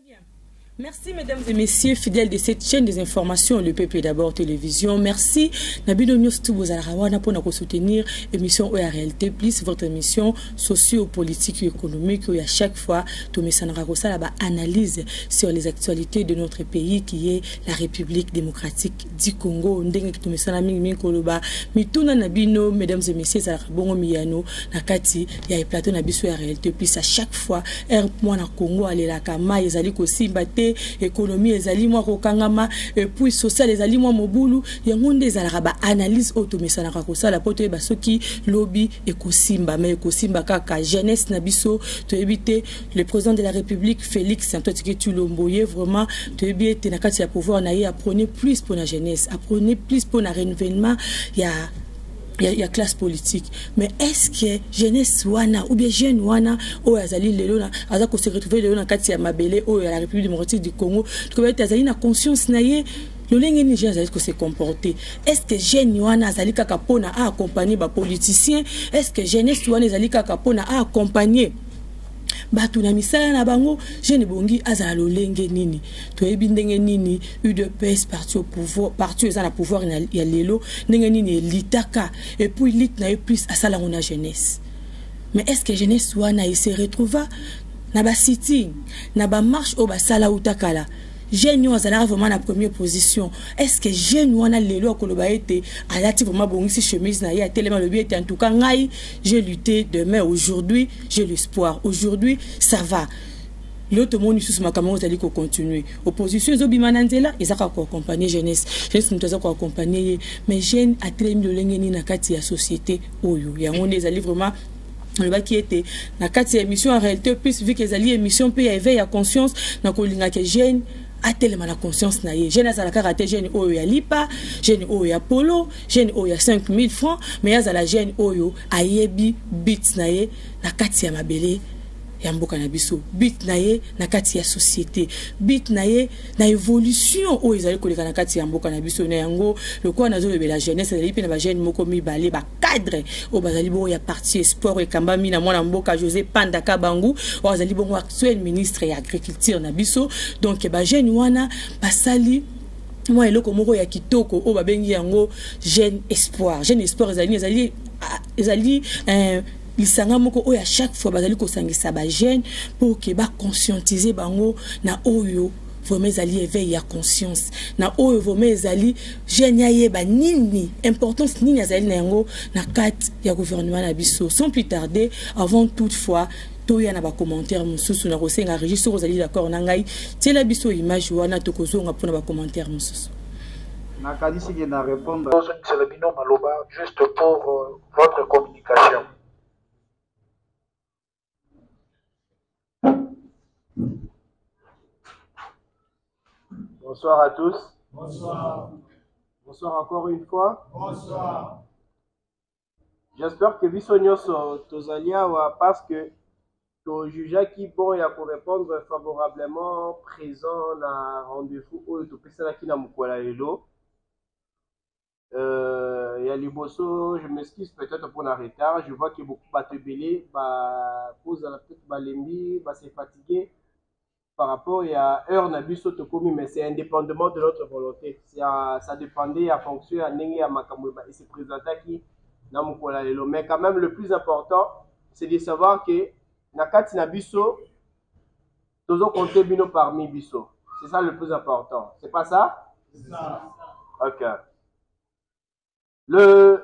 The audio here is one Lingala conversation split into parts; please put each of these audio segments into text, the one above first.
bien. Merci mesdames et messieurs fidèles de cette chaîne des informations, le PP d'abord télévision. Merci Nabino News Tubozarawana pour nous soutenir émission où la réalité plus votre émission socio-politique et économique où à chaque fois tout ça là analyse sur les actualités de notre pays qui est la République démocratique du Congo. Ndenge tout ça mingi koloba mituna Nabino mesdames et messieurs Zarabongo Miyano nakati ya plateau Nabiso ya réalité plus à chaque fois air moi na Congo aller la kama ezali ko simbate économie ezali mwa kokangama et puis social ezali mwa mobulu yangonde ezalaka ba analyse automesana kakosala poto ba soki lobby ekosimba mais ekosimba kaka jeunesse na biso to éviter le président de la République Félix Antoine Tshisekedi vraiment to éviter na kati ya pouvoir na ye apprenez plus pour la jeunesse, apprenez plus pour le renouvellement il y a classe politique. Mais est-ce que jeunesse wana ou bien jeune wana ou azali lelo na aza ko se retrouver lelo na kati ya mabele ou la République démocratique du Congo to ba azali na conscience na ye le lenge ni jeune azali ko se comporter. Est-ce que jeune wana azali kaka pona a accompagner ba politiciens? Est-ce que jeunesse wana azali kaka pona a accompagner batu na misala na bango jeune bongi azala lolenge nini to ebindenge nini UDPS parti au pouvoir parti ezala pouvoir ya lelo ndenge nini litaka et puis lit na plus asala ngona jeunesse. Mais est-ce que jeunesse wana il se retrouva na ba sitting na ba marche au ba sala utakala jeune wana vraiment na première position? Est-ce que jeune wana lelo koloba été alati vraiment bongisi chemise na ya tellement le bien en tout cas ngai j'ai lutté demain aujourd'hui j'ai l'espoir aujourd'hui ça va l'autre monde sous ma caméra vous allez continuer opposition zo bimananzela ezaka ko accompagner jeunesse mutaza ko accompagner mais jeune a très mis le lengeni na kati ya société oyo ya ngonde ezali vraiment le bas qui était na kati ya émission en réalité plus vu que ezali émission pe ya éveil à conscience na ko linga que jeune a tellement la conscience na ye jeune azala karaté jeune oyo ya lipa jeune oyo ya polo jeune oyo ya 5000 francs mais azala jeune oyo ayebi bit na ye na kati ya mabele ya mboka na biso bit na ye na kati ya société bit na ye na évolution oyo ezali koleka na kati ya mboka na biso na yango lokwa nazo lebela jeunesse ezali pe na ba jeune moko mibale ba cadre o bazali bo ya parti sport et kambami na mwana mboka José Pandaka Bangu o bazali bongo actuel ministre ya agriculture na biso donc ba jeune wana basali moi eloko moko ya kitoko o babengi yango jeune espoir ezali lisanga moko oyo à chaque fois bazali ko sangisa ba jeune pour que ba conscientiser bango na oyo vraiment ezali éveil à conscience na oyo vraiment ezali jeune yeba nini importance nini azali na yango na kati ya gouvernement na biso. Sans plus tarder avant toutefois toya na ba commentaire mususu na kosenga registre ozali d'accord na ngai tiela biso image wana tokozonga pona ba commentaire mususu na kadisi qui na répondre c'est le binôme Maloba juste pour votre communication. Bonsoir à tous. Bonsoir. Bonsoir encore une fois. Bonsoir. J'espère que Bissonios Tozalia parce que to juge qui bon ya pour répondre favorablement présent na rendez-vous ou to pesa qui na mukola lelo. Ya liboso, je m'excuse peut-être pour un retard. Je vois que beaucoup batebele ba pose à la tête balembi, ba se fatiguer. Par rapport à heure nabiso tokomi mais c'est indépendamment de notre volonté ça dépendait à fonction à ndenge ya makambo et se présenter qui na mukola lelo mais quand même le plus important c'est de savoir que na kati nabiso tozo compter bino parmi biso, c'est ça le plus important, c'est pas ça? C'est ça. OK. Le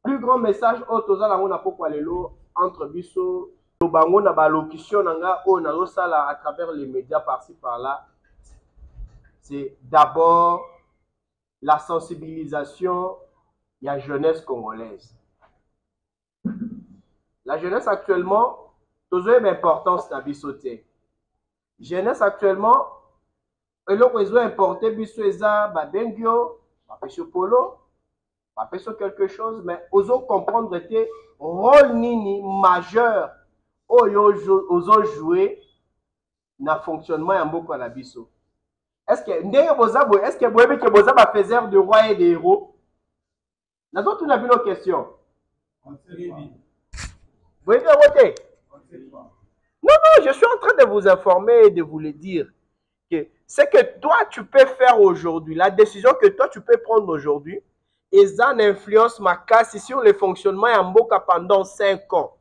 plus grand message au toza la mona pokwa lelo entre biso bango na ba locution nanga o na sala à travers les médias par-ci par-là, c'est d'abord la sensibilisation de la jeunesse congolaise. La jeunesse actuellement, toujours une importance na bisoté. Jeunesse actuellement, eloko ezo importer biso eza ba bengio, ba peso polo, ba peso quelque chose mais ozo comprendre que rôle nini majeur ozo jouer na fonctionnement ya mboka na biso. Est-ce que ndenge bozabo est-ce que boyebi que bozaba faiseur de rois et de héros? Nazo tuna bino question. On sait bien. Vous voyez voter? Non, je suis en train de vous informer et de vous le dire. ce que toi tu peux faire aujourd'hui, la décision que toi tu peux prendre aujourd'hui, et ça influence ma casse sur le fonctionnement en Mboka pendant 5 ans.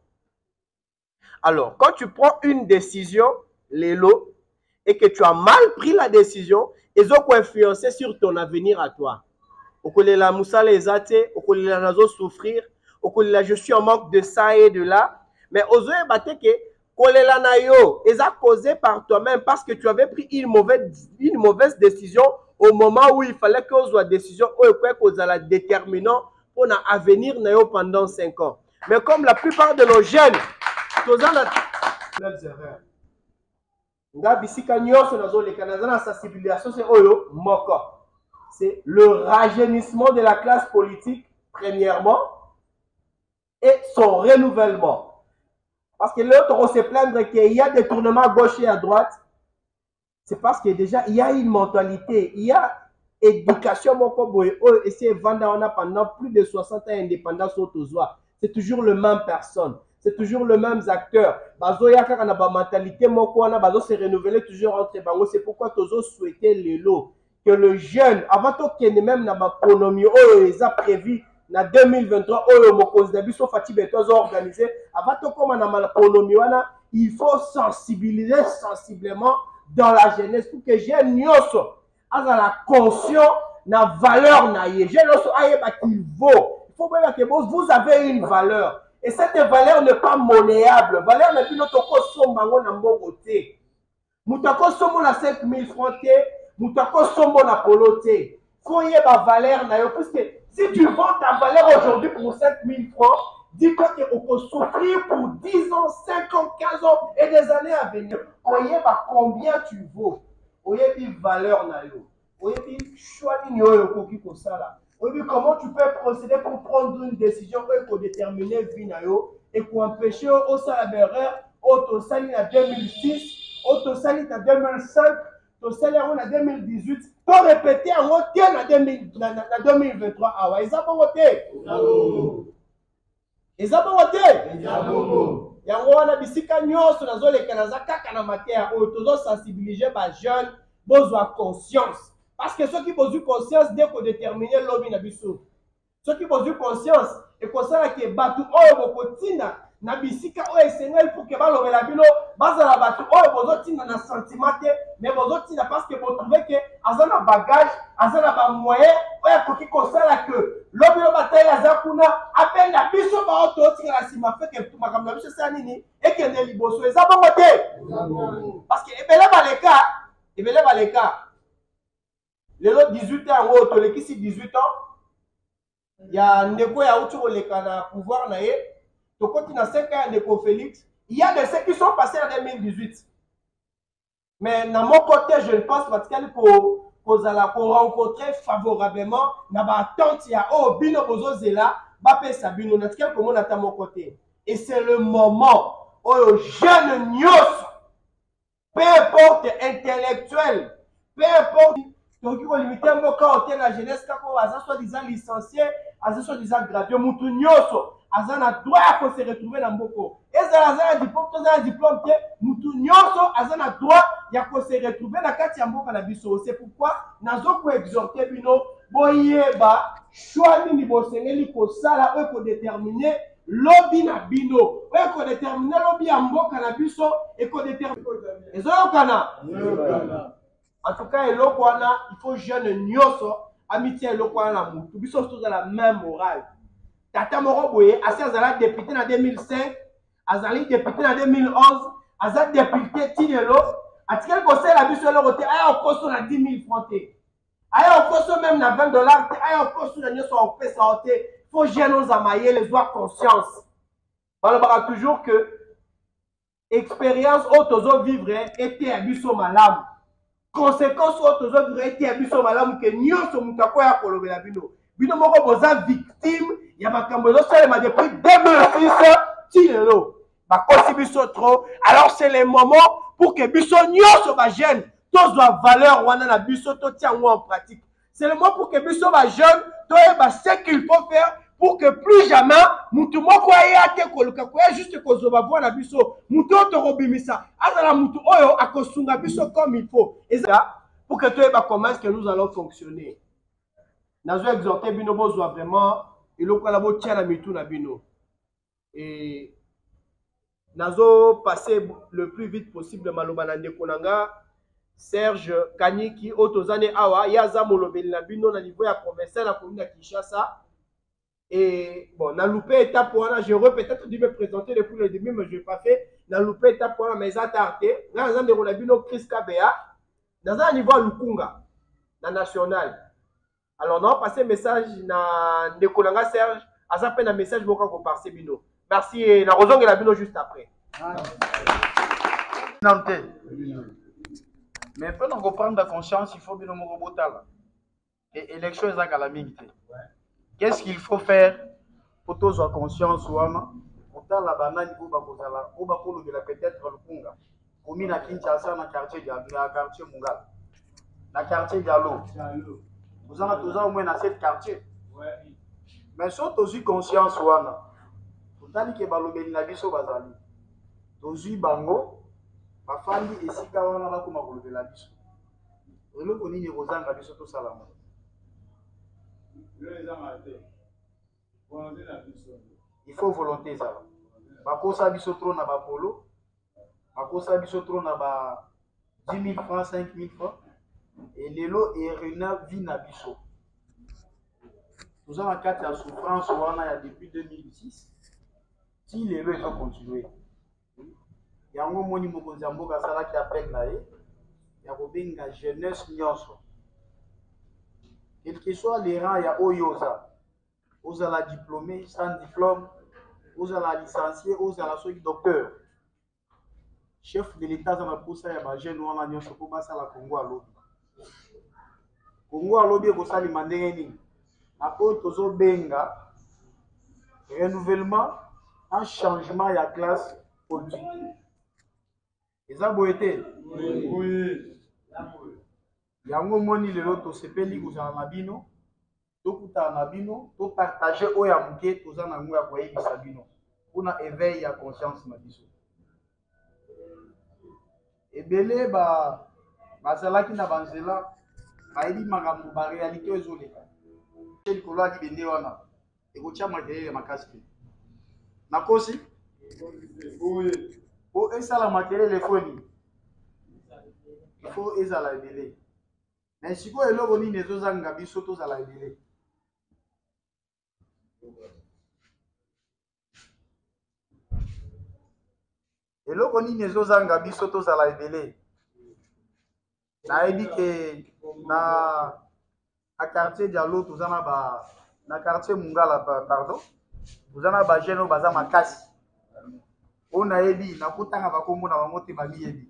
Alors, quand tu prends une décision, Lélo, et que tu as mal pris la décision, ils ont influencé sur ton avenir à toi. Okolela Moussa les athées, Okolela Nazo souffrir, Okolela je suis en manque de ça et de là. Mais Ozoé Bateke, Kolela Nayo, ils ont causé par toi-même parce que tu avais pris une mauvaise décision au moment où il fallait que soit décision ou la déterminant pour un avenir Nayo pendant 5 ans. Mais comme la plupart de nos jeunes, tous ont leurs erreurs. C'est le rajeunissement de la classe politique, premièrement, et son renouvellement. Parce que l'autre, on se plaindre qu'il y a des tournements à gauche et à droite. C'est parce que déjà, il y a une mentalité, il y a éducation, et c'est pendant plus de 60 ans d'indépendance autozoa. C'est toujours le même personne. C'est toujours le même acteur. Bazo yaka kana ba mentalité moko wana bazo se renouveler toujours entre bango. C'est pourquoi tozo souhaiter lelo que le jeune avant to kene même na ba économie oyo eza prévu na 2023 oyo mokonzi na biso fati beto zo organiser avant to koma na ma économie wana il faut sensibiliser sensiblement dans la jeunesse pour que jeune nyoso azala conscient na valeur na ye. Jeune nyoso ayeba qu'il vaut. Il faut bien que vous avez une valeur. Et cette valeur n'est pas monnayable. Valeur n'est plus notre sombango na mbogoté. Moutako sombo na 5 000 francs, moutako sombo na polo té. Faut y avoir valeur na yo. Parce que si tu vends ta valeur aujourd'hui pour 5 000 francs, dis-toi qu'on peut souffrir pour 10 ans, 5 ans, 15 ans et des années à venir. Oyez combien tu vaux. Oyez une valeur na yo. Oyez choix ni yo koki ko sala. Comment tu peux procéder pour prendre une décision pour déterminer vie et pour empêcher au salaire au salaire en 2006, au salaire en 2005, au salaire en 2018, pour répéter en en 2023. Ah ouais, ils ont voté. Ils ont voté. Yango wana bisika nyonso nazoleka nazaka na matière o tozo sensibiliser ba jeunes bozwa conscience. Parce que ceux qui posent conscience dès qu'on détermine l'homme na biso. Ceux qui posent conscience et qu'on sait que batu oyo bokotina na bisika oyo esengeli pour que balobe la bino bazala batu oyo bozotina na sentiment mais bozotina parce que vous trouvez que azana bagage, azana ba moyen oyo koki kosala que l'homme bataille azakuna appelle la biso ba auto tika la sima fait que tout makambo na biso ça nini et que ne liboso eza bongo te. Parce que ebele baleka les 18 ans, les 18 ans, il y a un négo ya outro le kana pouvoir na ye. To continue na 5 ans de Félix, il y a des ceux qui sont passés en 2018. Mais dans mon côté, je pense parce qu'elle pour rencontrer favorablement na ba attente ya oh bino bozo zela ba pesa bino na tika comme on attend mon côté. Et c'est le moment où jeune nyos peu importe intellectuel, peu importe donc, il faut limiter un mot quand on tient la jeunesse, quand on a soi-disant licencié, soi-disant gradué, Moutounioso, Azan a droit à se retrouver dans Boko. Et Azan a diplôme, Moutounioso, Azan a droit à se retrouver dans Katiambo Kanabiso. C'est pourquoi, Nazo pour exhorter Bino, Boyeba, choix ni Bosengeli pour ça, là, pour déterminer lobby na Bino. Pour déterminer lobby Ambo Kanabiso et pour déterminer. Et Zolokana. En tout cas, il faut jeune nyoso, amitié elokwana mutu. Biso tous dans la même morale. Tata Moroboye, Azala député en 2005, Azali député en 2011, Azali député Tinelo, Atikel conseil la biso l'oroté, aya au costo na 10 000 francs. Aya au costo même na $20, aya au costo na nyoso au pesa santé. Faut jeune aux amaillés, les doigts conscience. On va toujours que expérience autozo vivre était à biso malam. Conséquence autozo été abiso malamu que nyonso mutako ya kolobela bino bino moko boza victime ya makambo ezosalema depuis 2006 tilelo bakosi biso trop. Alors c'est le moment pour que biso nyonso ba jeune tozwa valeur wana na biso totia en pratique. C'est le moment pour que biso ba jeune toyeba ce qu'il faut faire pour que plus jamais mutu moko ayate koluka koya juste kozoba voix na biso mutu otorobimisa azala mutu oyo akosunga biso comme il faut et ça pour que toi comment est-ce que nous allons fonctionner. Nazo exhorter bino bozwa vraiment eloko la bo tia na mitu na bino et nazo passer le plus vite possible maloba na ndeko nanga Serge Kanyiki otozane awa yaza molobeli na bino na niveau ya provincial na commune ya Kinshasa. Et bon, na loupé étape pour là, j'aurais peut-être dû me présenter depuis le début, mais je n'ai pas fait. Na loupé étape pour là, mais ça t'a arrêté. Dans un de Rolabino Chris Kabea, dans un niveau Lukunga, na national. Alors, on a passé message na Ndekolanga Serge, à ça peine un message pour qu'on passe Bino. Merci et na Rozong et la Bino juste après. Mais pour nous reprendre conscience, il faut bien nous remonter là. Et élection est à la minute. Qu'est-ce qu'il faut faire pour tous avoir conscience ou pour la banane ou de la peut-être le Kunga. Commune à Kinshasa, dans le quartier Diallo, dans le quartier Mungal. Dans le quartier Diallo. Vous en avez au moins dans ce quartier. Mais si vous avez conscience ou vous avez que balobeli na biso bazali. Tozu bango, bafandi esika wana bakoma kolobela biso. Eloko nini kozanga biso to salama. Il faut volonté ça. Bakosa biso trop na bapolo. Bakosa biso trop na ba 10 000 francs, 5 000 francs. Et lelo et rena vie na biso. Nous avons 4 souffrance depuis 2006. Si lelo il faut continuer. Yango moni mokonzi mboka sala qui appelle na ye. Ya kobenga jeunesse nyonso. Quel que soit les rangs, il y a Oyoza. Oza la diplômé, sans diplôme, Oza la licencié, Oza la docteur. Chef de l'État, ça m'a poussé à ma jeune ou à la Congo à l'autre. Congo à l'autre, il y a mandéni. Après, Tozo Benga, renouvellement, un changement de la classe politique. Et ça, vous été? Oui. Yango moni lelo to sepeli kuzala na bino to kuta na bino to partager oya muke toza na ngoya kwa yebisa bino kuna éveil ya conscience na biso ebele bazalaki na banzela bayebi makambo ba réalité ezoleka likolo ya libende wana ekotia makelele makasi te nakosi po esala makelele foni il faut ezala ebele. Mais si vous avez dit que vous avez dit que vous avez dit que na quartier Diallo, na quartier Mungala, pardon, vous avez des jeunes qui ont makasi. On a dit na kutanga bakombo na bamote bali.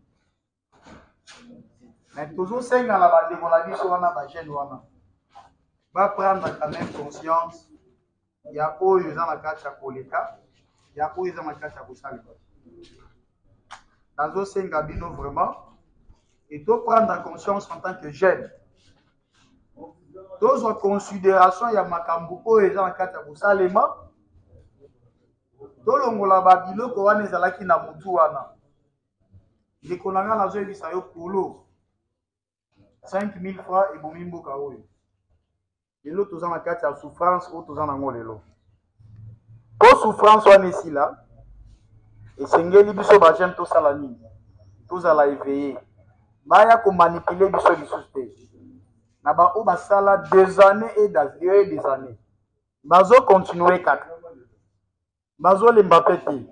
Mais toujours 5 ans la bande de la vie sur la jeune va prendre quand même conscience. Il y a où ils ont la carte à Koleka, il y a où ils ont la carte à Boussaliba. Dans ce 5 ans, vraiment, il faut prendre conscience en tant que jeune. Dans une considération, il y a Makambu où ils ont la carte à Boussaliba. Dans le la babilo, quand on est à la kina mutuana, les konanga na zoe bisayo polo. 5 000 francs et bon mimbo kaoui. Et l'autre, tous en a 4 à souffrance, ou tous en a ngolé l'eau. Pour souffrance, on est ici là. Et c'est ngeli biso bajem tous à la ligne. Tous à la éveiller. Baya ko manipuler biso bisusté. Naba ou basala des années et des années. Bazo continuer kaka. Bazo le mbapete.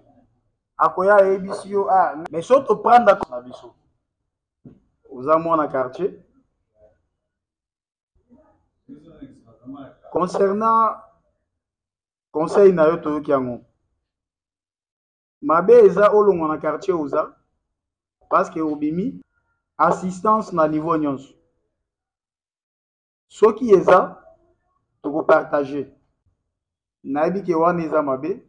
Akoya e bisio ah. Mais surtout prendre na biso. Aux amours dans le quartier. Concernant conseil na yo to kiango. Mabe eza olongo na quartier oza parce que obimi assistance na niveau nyonso. Soki eza to ko partager. Na yebi ke wana eza mabe.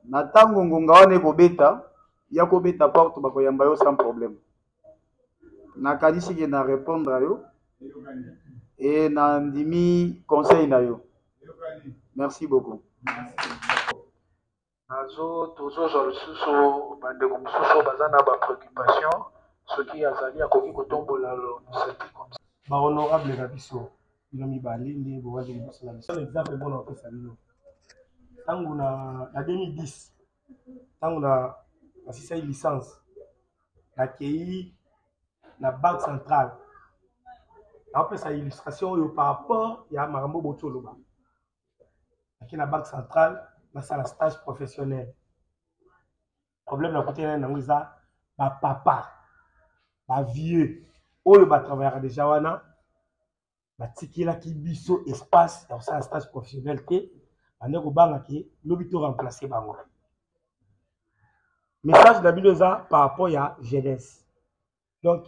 Na tango ngonga wana ko beta ya ko beta porte bako yamba yo sans problème. Na kadisi ke na répondre à yo. Et na ndimi conseil na yo. Merci beaucoup. Toujours le sous bandeko mosusu baza na ba préoccupation soki azali akoki kotombola mosati comme ça. Ba honorable na biso bino mibale nde bowaki liboso na biso. Un exemple bon opesa bino. Tango na 2010 tango na asisa licence nakei na banque centrale napesa illustration oyo par rapport ya makambo botoloba nakei na banque centrale nasala stage professionnel. Problème na côté nango eza bapapa bavieux oyo batravaillaka déjà wana batikelaki biso espace ya kosala stage professionnel te bande kobanga ke lobi to remplacer bango. Message na bino eza par rapport ya jeunesse. Donc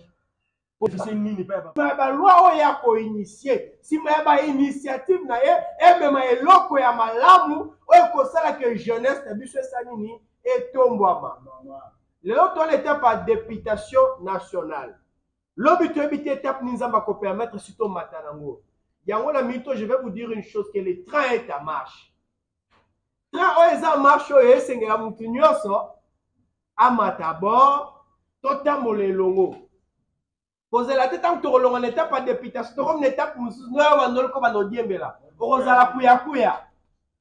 professeur nini ba loi oyo ya ko initier sima ya ba initiative na ye emema eloko ya malamu oyo kosala ke jeunesse na biso esa nini etombwama. Lelo to l'étape par députation nationale. Lobi to ebite étape ninzamba ko permettre surtout matanango. Yango na mito je vais vous dire une chose que le train est en marche. Train oyo eza marche oyo esengela mutu nyonso amata bord totambola elongo. Kozela te tant tokolonga na étape ya députation tokomi na étape mosusu noyo bandoli ko bandodiembela okozala kuyakuya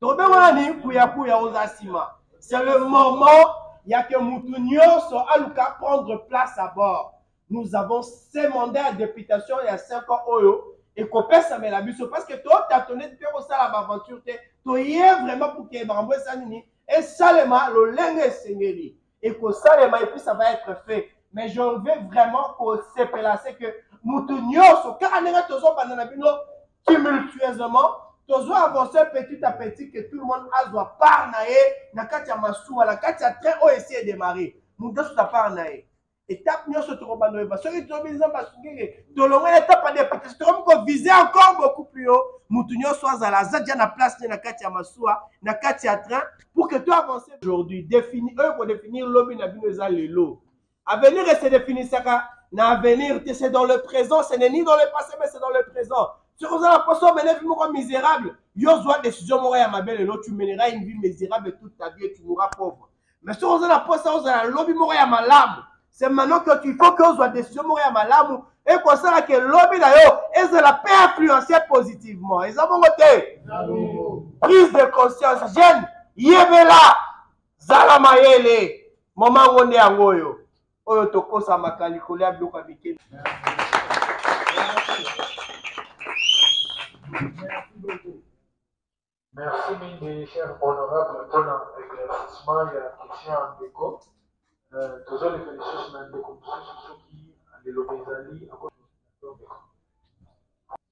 tokobenga nani kuyakuya oza nsima. C'est le moment ya ke mutu nyonso aluka prendre place à bord. Nous avons ces mandats de députation il y a 5 ans oyo et kopesa mela biso parce que toi t'attendais de faire ça l'aventure te to yé vraiment pour que bambo sanini et salema le lenge sengeli et que salema et puis ça va être fait. Mais je veux vraiment qu'on s'épelle, c'est que nous tenions car on est tous en bino tumultueusement, tous avancer petit à petit que tout le monde a doit parnaer, na katia masou, la katia train au essayer de démarrer. Nous deux sur la parnaer. Étape nous sur trop bano va. Celui qui tombe dans basungé, de longue étape de petit, trop qu'on viser encore beaucoup plus haut. Nous tenions soit à la zadia na place na katia masou, na katia train pour que tout avance aujourd'hui définir eux pour définir l'objet na bino za lelo. Avenir et se définir ça na avenir c'est dans le présent, ce n'est ni dans le passé mais c'est dans le présent. Si vous avez la personne mais misérable, yo doit décision moria ma belle et l'autre tu mèneras une vie misérable toute ta vie et tu mourras pauvre. Mais si vous avez la personne vous avez lobby moria malade, c'est maintenant que tu faut que vous ayez décision moria malade et qu'on sait que lobby d'ailleurs et c'est la paix influencer positivement. Et ça bon côté. Prise de conscience jeune, yebela zala mayele moment où on est en goyo. Oyo tokosa makalikoli ya biloko ya mikili. Merci mes chers honorables pour l'éclaircissement et la question en déco. Toujours les félicitations dans les compositions qui les lobezali à cause de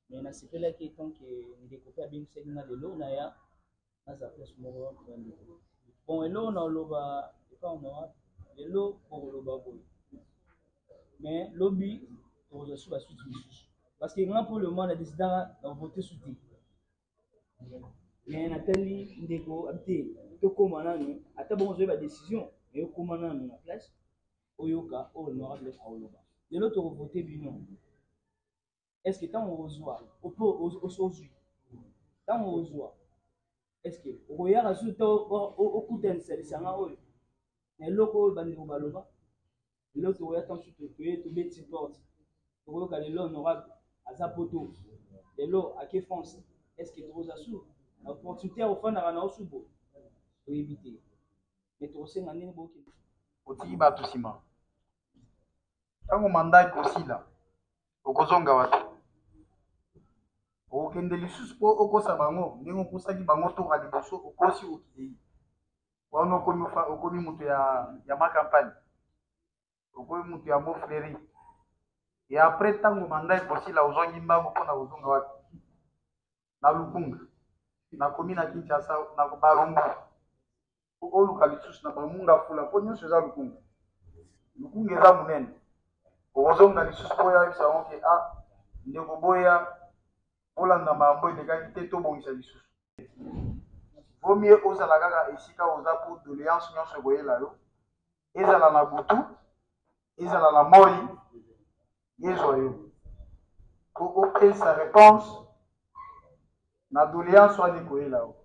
mais na sepela qui tant que ndeko pe bien c'est na lelo na ya na za place moko bon elo na loba pas on lelo pour loba boy mais lobby pour je suis pas suite parce que grand pour le monde a décidé de voter soutien mais Nathalie ndeko abté to komana no ata bon je ba décision mais komana no na place oyoka honorable aoloba lelo to voter bino est-ce que tant on reçoit aujourd'hui tant on reçoit est-ce que okoyaka surtout au kuten service nga oyo na loko bandeko baloba lelo to yata surtout to beti porte to ka lelo honorable aza poto lelo à quelle France est-ce que tu as sous opportunité au fond na osubo to éviter mais to senga nini boki oti ba to sima tango mandat kosila okozonga watu okende lisusu po okosa bango ndenge okosaki bango toka liboso okosi okidei wana okomi mutu ya makampagne okomi mutu ya mofleri et après tango mandat ekosila ozongi mbango mpona kozonga wapi na lukunga nakomi na Kinshasa na barombo oluka lisusu na bamunga fula mpo nyonso eza lukunga eza monene okozonga lisusu po oyebisa bango ke ndeko boya olanda makambo elekaki te tobongisa lisusu vomie ozala kaka esika oza po doléance nyonso ekoyela yo ezala na butu ezala na moi ezwa yo po opesa réponse na doléance wana koyela o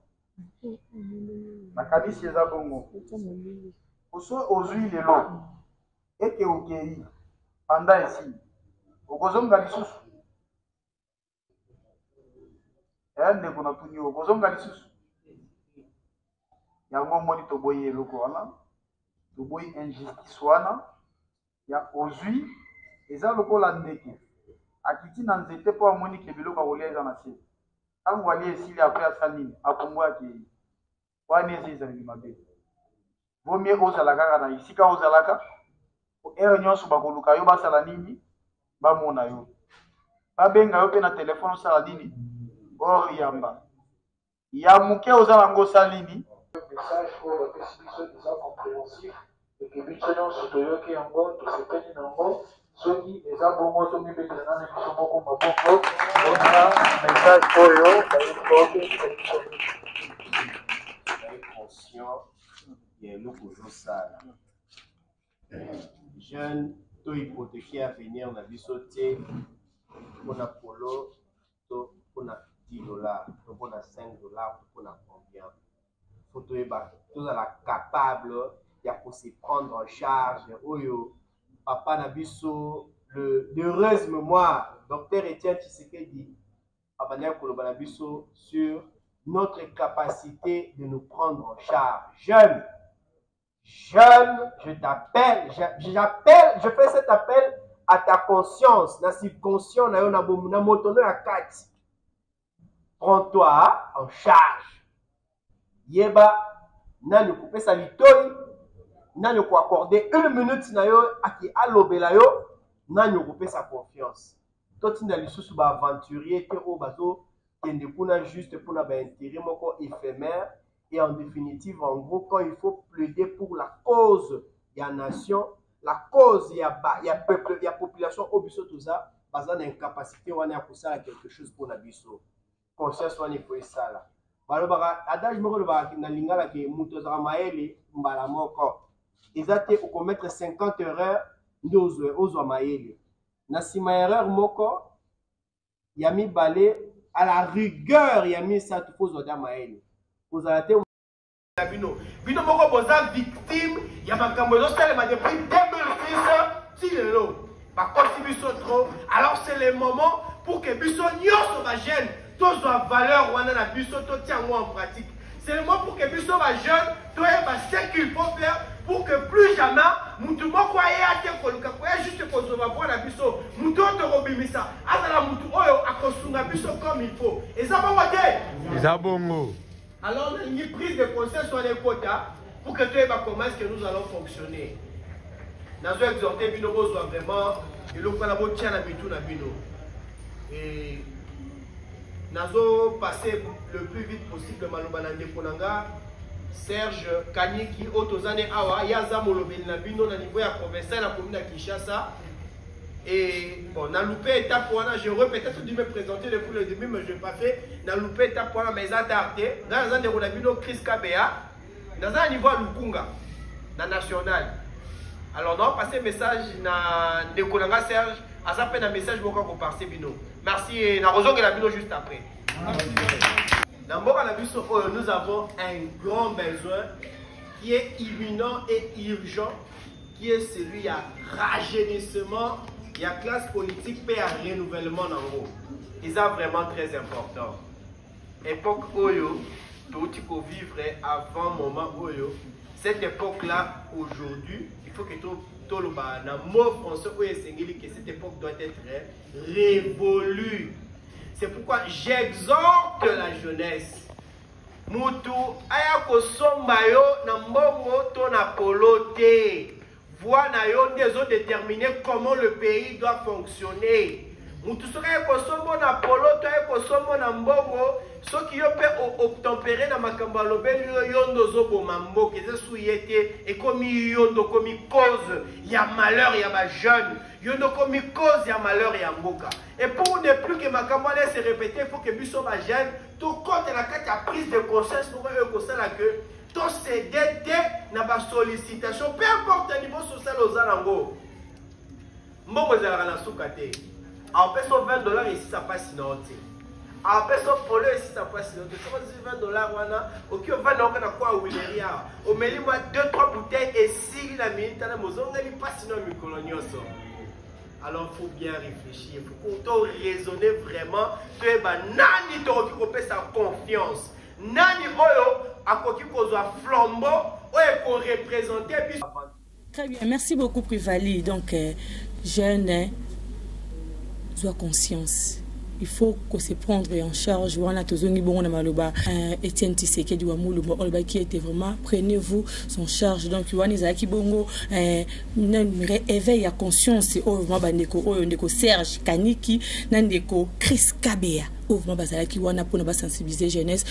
nakanisi eza bongo oso ozwi lelo eke okei panda esi okozonga lisusu eya ndeko na tuni okozonga lisusu yango moni toboyi eloko wana toboyi injustice wana ya ozwi eza lokola ndeke akiti na nzete mpo amoni ke biloko akolia eza na se ntango alia esili apres asala nini akombo akei wana eza ezaleli mabe vomie ozala kaka na esika ozalaka ere nyonso bakoluka yo basala nini bamona yo babenga yo mpe na telefone osala nini oriyamba ya moke ozala yango osala nini message oyo bapesi biso eza compréhensif eke biso nyonso toyoki yango tosepeli nango soki eza bongo soki betela na biso moko maboko ona message oyo bayebi conscient ya eloko ozosala jeune to hypothéquer avenir na biso te mpona polo to mpona $10 to mpona $5 to mpona combien faut toyeba tozala capable ya kose prendre en charge oyo papa na biso l'heureuse mémoire docteur Etienne Tshisekedi abandaki koloba na biso sur notre capacité de nous prendre en charge. Jeune, je t'appelle, je fais cet appel à ta conscience, na subconscient na yo na motono ya kati. Prends-toi en charge. Yeba nani kopesa litoi, nani ko accorder 1 minute na yo aki alobela yo, nani kopesa confiance. Totinda lisusu ba aventurier te o bazo kende kuna juste pour na ba intérêt moko éphémère et en définitive en gros quand il faut plaider pour la cause ya nation, la cause ya peuple, ya population au biso tout ça, bazana incapacité wana ya kosala quelque chose pour na biso. Conscience wana faut esala. Balobaka adage moko ba na lingala ke muto za maele mbala moko. Ezate o commettre 50 erreurs ndozo ozwa maele. Na sima erreur moko ya mibale à la rigueur ya misa tu faut zoda maele. Vous arrêtez bino moko boza victime ya makambo ezosalema depuis 2006 ti lelo bakosi biso trop. Alors c'est le moment pour que biso nyonso ba jeune tozwa valeur wana na biso totia yango en pratique. C'est le moment pour que biso ba jeune toyeba ce qu'il faut faire pour que plus jamais mutu moko aye ate koluka koya juste kozwa bwana biso mutu oto kobimisa azala mutu oyo akosunga biso comme il faut. Eza bongo te? Eza bongo. Alors une prise de conscience sur les quotas pour que toyeba comment est-ce que nous allons fonctionner. Nazo exhorter bino bozwa vraiment eloko na botia na bitu na bino. Et nazo passer le plus vite possible maloba na ndeko nanga Serge Kanyiki Otozane Awa Yaza Molobeli na bino na niveau ya provincial na commune de Kinshasa. Et bon, na loupé étape wana, je peut-être dû me présenter depuis le début mais je n'ai pas fait. Na loupé étape wana mais ça tardé. Dans un de bino Chris Kabea dans un niveau à Lukunga na national. Alors non passer message na ndeko nanga Serge, à ça fait un message beaucoup ko passer bino. Merci et na rozonga la bino juste après. Dans nous avons un grand besoin qui est imminent et urgent, qui est celui à rajeunissement, il y a classe politique et à renouvellement en haut. Et ça vraiment très important. Époque Oyo, tout il faut vivre avant moment Oyo. Cette époque-là, aujourd'hui, il faut que tout le mot français que cette époque doit être révolue. C'est pourquoi j'exhorte la jeunesse. Mutu ayako somba yo na mbongo to na polote. Voix na yo ndezo déterminer comment le pays doit fonctionner. Mutu soka ayako sombo na polote ayako sombo na mbongo. Soki yo pe obtempérer na makambo lobeli yo ndozo boma mboka ezesu yete et comme yondo komi cause ya malheur ya ba jeune. Yondo komi cause ya malheur ya mboka. Et pour ne plus que makambo allait se répéter, il faut que biso ba jeune tout compte la carte à prise de conscience pour eux que ça là que tout cédé na ba sollicitation peu importe le niveau social aux alango. Mbongo za na sukate. En peso $20 ici ça passe non. après ça polo ici ça passe donc $20 wana OK on va donc na quoi wileria au meli moi 2-3 bouteilles et si la minute na mozonga ni passe no mikolonioso. Alors il faut bien réfléchir, il faut raisonner vraiment que nani to qui sa confiance. Nani oyo akoki kozwa flambeau oyo ko représenter. Très bien, merci beaucoup Privali. Donc jeune sois conscience. Il faut qu'on se prendre en charge. Voilà, Etienne Tshisekedi Wamoulouba qui était vraiment, prenez-vous son charge. Donc, Wanizaki Bongo, éveille à conscience. Serge Kaniki, Nandeko, Chris Kabea. Bazalaki wana pour sensibiliser jeunesse